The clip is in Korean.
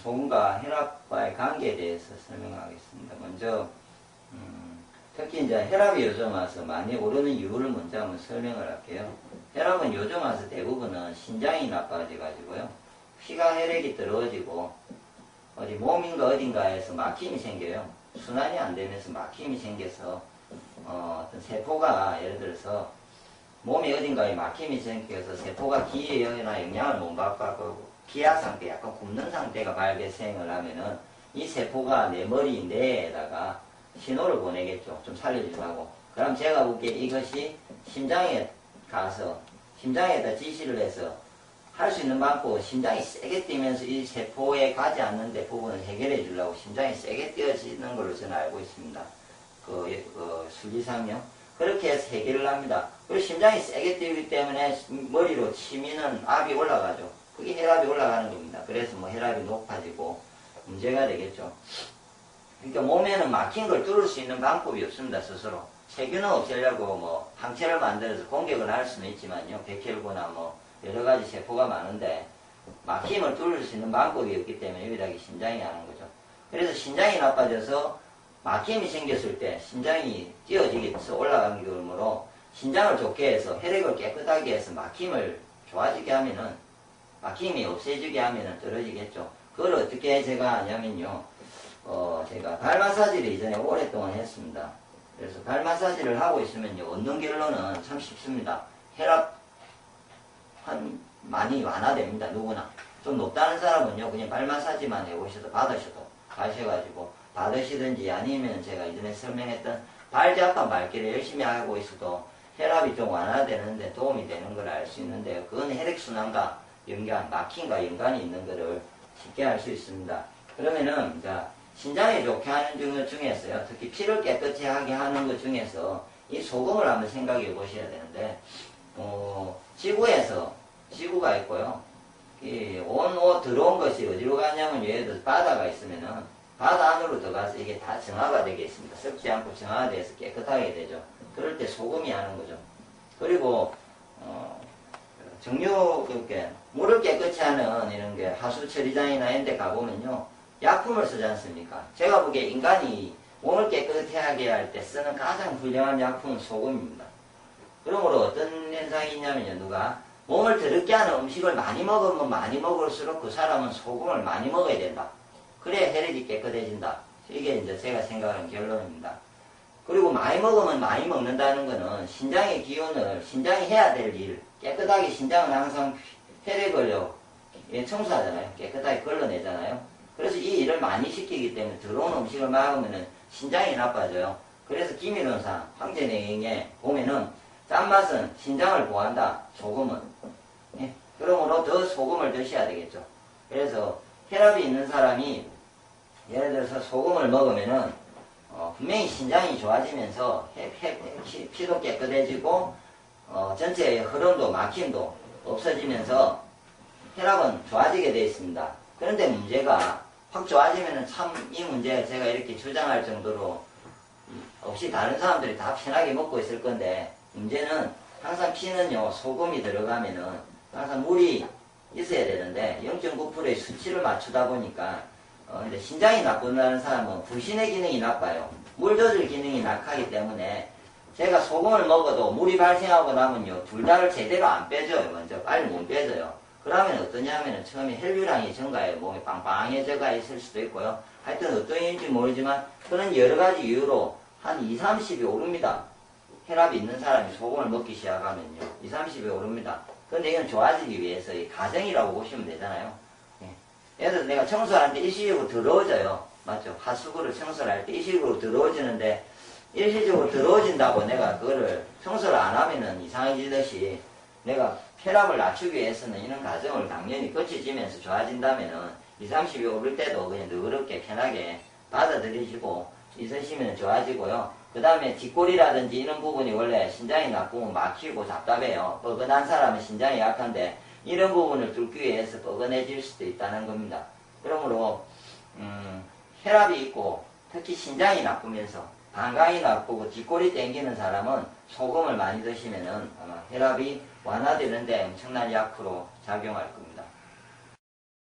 소금과 혈압과의 관계에 대해서 설명하겠습니다. 먼저 특히 이제 혈압이 요즘 와서 많이 오르는 이유를 먼저 한번 설명을 할게요. 혈압은 요즘 와서 대부분은 신장이 나빠져가지고요. 피가 혈액이 떨어지고 어디 몸인가 어딘가에서 막힘이 생겨요. 순환이 안 되면서 막힘이 생겨서 어떤 세포가 예를 들어서 몸이 어딘가에 막힘이 생겨서 세포가 기회나 영향을 못 받고 기하 상태, 약간 굽는 상태가 발생을 하면은 이 세포가 내 머리 내에다가 신호를 보내겠죠. 좀 살려주라고. 그럼 제가 보기에 이것이 심장에 가서 심장에다 지시를 해서 할 수 있는 방법, 심장이 세게 뛰면서 이 세포에 가지 않는 데 부분을 해결해 주려고 심장이 세게 뛰어지는 걸로 저는 알고 있습니다. 수리상요. 그렇게 해서 해결을 합니다. 그리고 심장이 세게 뛰기 때문에 머리로 치면은 압이 올라가죠. 그게 혈압이 올라가는 겁니다. 그래서 뭐 혈압이 높아지고 문제가 되겠죠. 그러니까 몸에는 막힌 걸 뚫을 수 있는 방법이 없습니다. 스스로. 세균을 없애려고 뭐 항체를 만들어서 공격을 할 수는 있지만요. 백혈구나 뭐 여러 가지 세포가 많은데 막힘을 뚫을 수 있는 방법이 없기 때문에 유일하게 심장이 하는 거죠. 그래서 신장이 나빠져서 막힘이 생겼을 때 심장이 뛰어지게서 올라가는 경우로 신장을 좋게 해서 혈액을 깨끗하게 해서 막힘을 좋아지게 하면은 막힘이 없애지게 하면은 떨어지겠죠. 그걸 어떻게 제가 하냐면요. 제가 발 마사지를 이전에 오랫동안 했습니다. 그래서 발 마사지를 하고 있으면요. 얻는 결론은 참 쉽습니다. 혈압 많이 완화됩니다. 누구나. 좀 높다는 사람은요. 그냥 발 마사지만 해보셔도 받으셔도 가셔가지고 받으시든지 아니면 제가 이전에 설명했던 발자판 밟기를 열심히 하고 있어도 혈압이 좀 완화되는데 도움이 되는 걸 알 수 있는데요. 그건 혈액순환과 막힘과 연관이 있는 것을 쉽게 알 수 있습니다. 그러면은, 자, 신장에 좋게 하는 것 중에서요. 특히 피를 깨끗이 하게 하는 것 중에서 이 소금을 한번 생각해 보셔야 되는데, 지구가 있고요. 들어온 것이 어디로 가냐면 예를 들어서 바다가 있으면은 바다 안으로 들어가서 이게 다 정화가 되겠습니다. 썩지 않고 정화돼서 깨끗하게 되죠. 그럴 때 소금이 하는 거죠. 그리고 이렇게 물을 깨끗이 하는 이런 게 하수 처리장이나 이런 데 가보면요. 약품을 쓰지 않습니까? 제가 보기에 인간이 몸을 깨끗하게 할 때 쓰는 가장 훌륭한 약품은 소금입니다. 그러므로 어떤 현상이 있냐면요. 누가 몸을 더럽게 하는 음식을 많이 먹으면 많이 먹을수록 그 사람은 소금을 많이 먹어야 된다. 그래야 혈액이 깨끗해진다. 이게 이제 제가 생각하는 결론입니다. 그리고 많이 먹으면 많이 먹는다는 거는 신장의 기운을, 신장이 해야 될 일, 깨끗하게 신장은 항상 혈액을요, 청소하잖아요. 깨끗하게 걸러내잖아요. 그래서 이 일을 많이 시키기 때문에 더러운 음식을 먹으면 신장이 나빠져요. 그래서 기밀론상 황제내용에 보면은 짠맛은 신장을 보호한다. 소금은. 예? 그러므로 더 소금을 드셔야 되겠죠. 그래서 혈압이 있는 사람이 예를 들어서 소금을 먹으면은 분명히 신장이 좋아지면서 피도 깨끗해지고 전체의 흐름도 막힘도 없어지면서 혈압은 좋아지게 되어 있습니다. 그런데 문제가 확 좋아지면은 참 이 문제 제가 이렇게 주장할 정도로 없이 다른 사람들이 다 편하게 먹고 있을 건데 문제는 항상 피는요 소금이 들어가면은 항상 물이 있어야 되는데 0.9%의 수치를 맞추다 보니까 근데 신장이 나쁜다는 사람은 부신의 기능이 나빠요. 물 조절 기능이 약하기 때문에 제가 소금을 먹어도 물이 발생하고 나면요 둘 다를 제대로 안 빼줘요. 먼저 빨리 못 빼줘요. 그러면 어떠냐면은 처음에 혈류량이 증가해요. 몸이 빵빵해져가 있을 수도 있고요. 하여튼 어떤 이유인지 모르지만 그런 여러 가지 이유로 한 2, 30이 오릅니다. 혈압이 있는 사람이 소금을 먹기 시작하면요 2, 30이 오릅니다. 근데 이건 좋아지기 위해서 이 과정이라고 보시면 되잖아요. 예를 들어서 내가 청소를 하는데 일시적으로 더러워져요. 맞죠? 하수구를 청소를 할 때 일시적으로 더러워지는데 일시적으로 더러워진다고 내가 그거를 청소를 안 하면은 이상해지듯이 내가 혈압을 낮추기 위해서는 이런 과정을 당연히 거쳐지면서 좋아진다면은 2, 30이 오를 때도 그냥 너그럽게 편하게 받아들이시고 있으시면 좋아지고요. 그 다음에 뒷골이라든지 이런 부분이 원래 신장이 나쁘면 막히고 답답해요. 뻐근한 사람은 신장이 약한데 이런 부분을 뚫기 위해서 뻐근해질 수도 있다는 겁니다. 그러므로 혈압이 있고 특히 신장이 나쁘면서 방광이 나쁘고 뒷골이 땡기는 사람은 소금을 많이 드시면은 아마 혈압이 완화되는데 엄청난 약으로 작용할 겁니다.